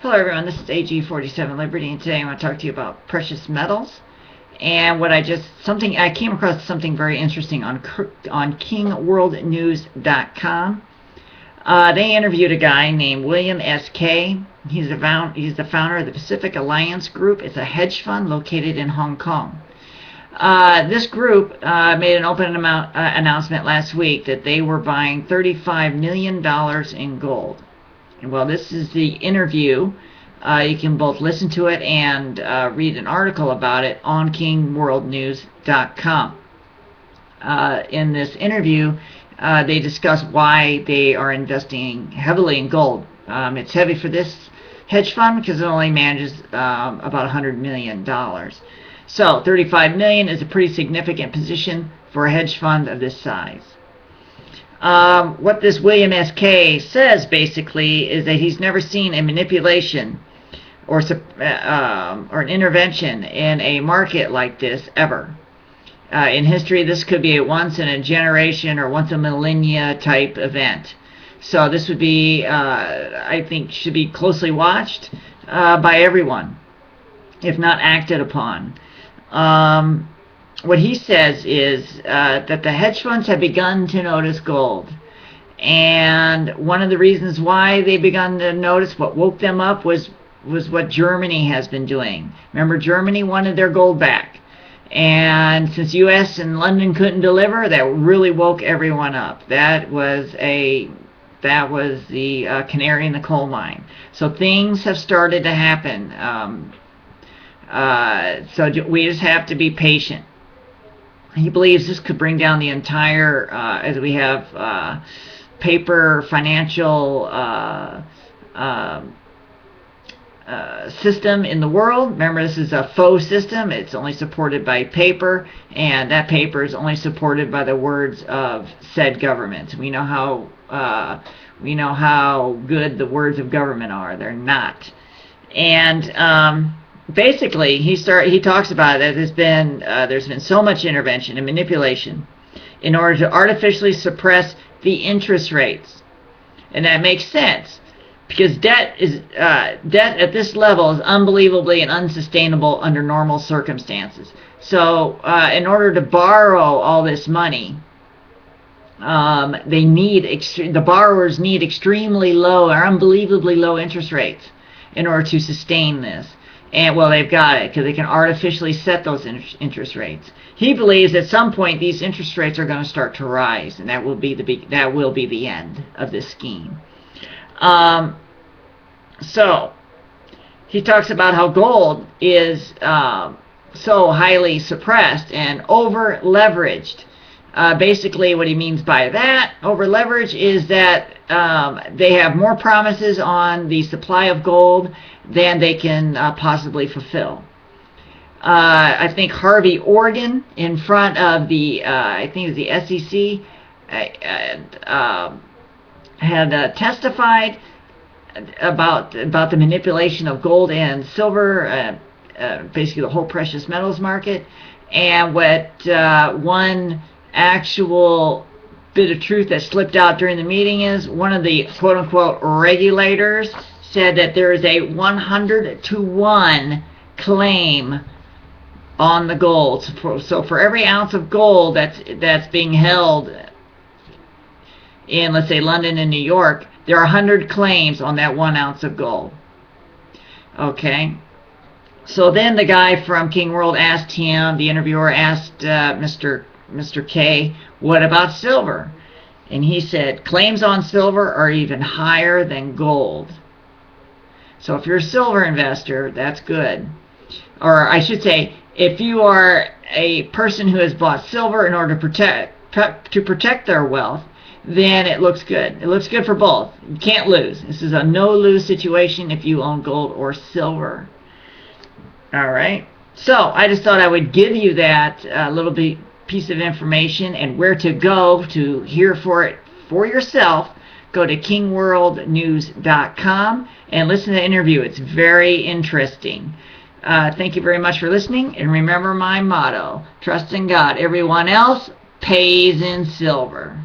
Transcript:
Hello everyone, this is AG47 Liberty, and today I want to talk to you about precious metals. And I came across something very interesting on KingWorldNews.com. They interviewed a guy named William S.K. He's the founder of the Pacific Alliance Group. It's a hedge fund located in Hong Kong. This group made an open announcement last week that they were buying $35 million in gold. Well, this is the interview. You can both listen to it and read an article about it on KingWorldNews.com. In this interview, they discuss why they are investing heavily in gold. It's heavy for this hedge fund because it only manages about $100 million. So $35 million is a pretty significant position for a hedge fund of this size. What this William S.K. says basically is that he's never seen a manipulation or an intervention in a market like this ever. In history, this could be a once in a generation or once a millennia type event. So this would be, I think, should be closely watched by everyone, if not acted upon. What he says is that the hedge funds have begun to notice gold. And one of the reasons why they begun to notice, what woke them up, was what Germany has been doing. Remember, Germany wanted their gold back. And since U.S. and London couldn't deliver, that really woke everyone up. That was the canary in the coal mine. So things have started to happen. So we just have to be patient. He believes this could bring down the entire, as we have paper financial system in the world. Remember, this is a faux system. It's only supported by paper, and that paper is only supported by the words of said governments. We know how good the words of government are. They're not. And basically, he talks about that there's been so much intervention and manipulation in order to artificially suppress the interest rates, and that makes sense because debt at this level is unbelievably and unsustainable under normal circumstances. So, in order to borrow all this money, the borrowers need extremely low or unbelievably low interest rates in order to sustain this. And well, they've got it because they can artificially set those interest rates. He believes at some point these interest rates are going to start to rise, and that will be the end of this scheme. So he talks about how gold is so highly suppressed and over leveraged. Basically, what he means by that, over leverage, is that they have more promises on the supply of gold than they can possibly fulfill. I think Harvey Organ, in front of the, I think it was the SEC, had testified about the manipulation of gold and silver, basically the whole precious metals market. And what one actual bit of truth that slipped out during the meeting is one of the quote-unquote regulators said that there is a 100-to-1 claim on the gold. So for every ounce of gold that's being held in, let's say, London and New York, there are 100 claims on that 1 ounce of gold. Okay? So then the guy from King World asked him, the interviewer asked Mr. K, what about silver? And he said, claims on silver are even higher than gold. So if you're a silver investor, that's good. Or I should say, if you are a person who has bought silver in order to protect their wealth, then it looks good. It looks good for both. You can't lose. This is a no-lose situation if you own gold or silver. All right. So I just thought I would give you that little piece of information and where to go to hear for it for yourself. Go to KingWorldNews.com and listen to the interview. It's very interesting. Thank you very much for listening, and remember my motto: trust in God. Everyone else pays in silver.